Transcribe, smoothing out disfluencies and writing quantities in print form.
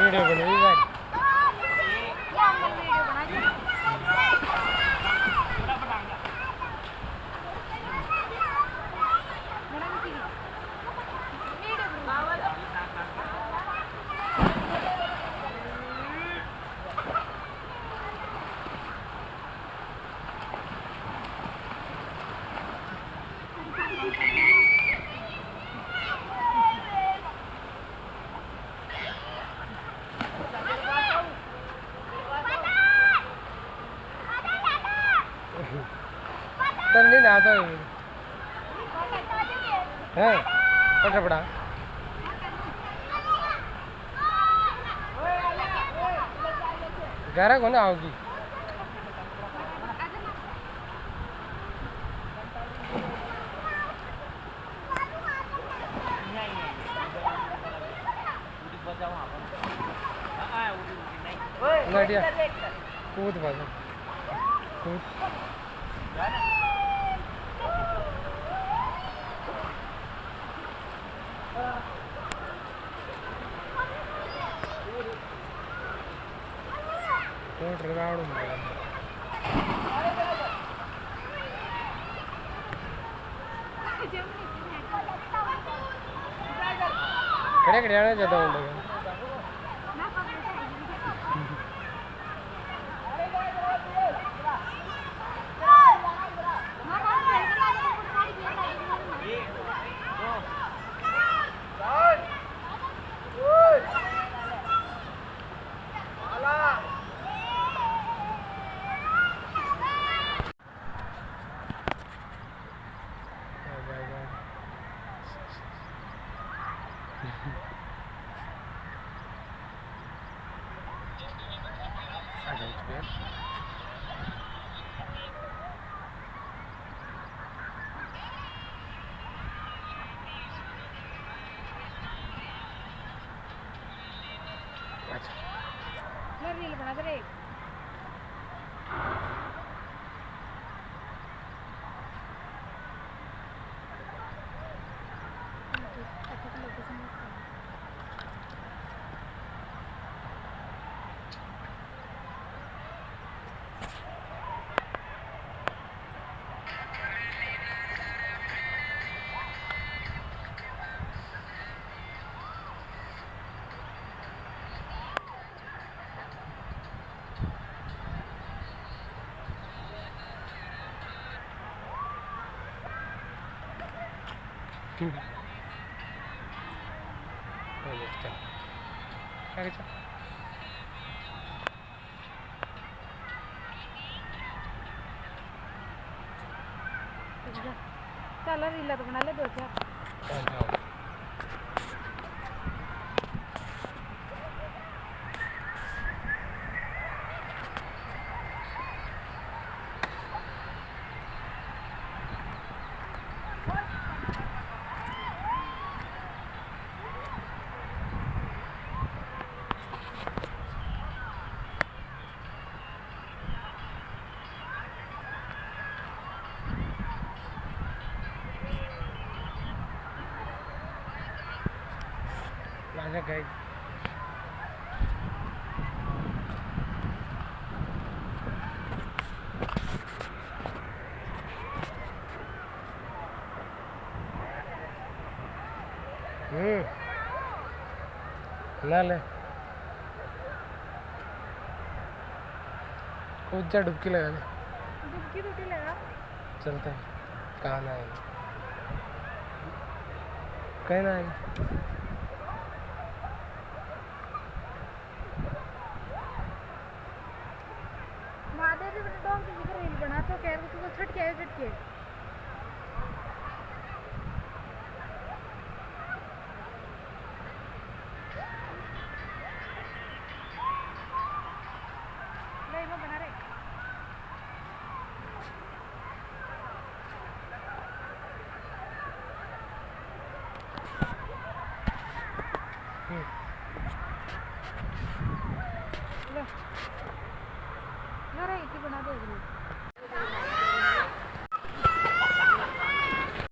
video Banwi भाई नहीं आता है कटा पड़ा ग्यारह को ना आओगी कूद बाजू कूद कड़े कड़े आना ज़्यादा उड़ेगा रील बना दे रे चल रीला तो बना ले दो चार आजा गाइस ना ले कूद जा डुबकी लगा दे डुबकी लगा चलता है कहाँ ना आएगी कहीं ना आएगी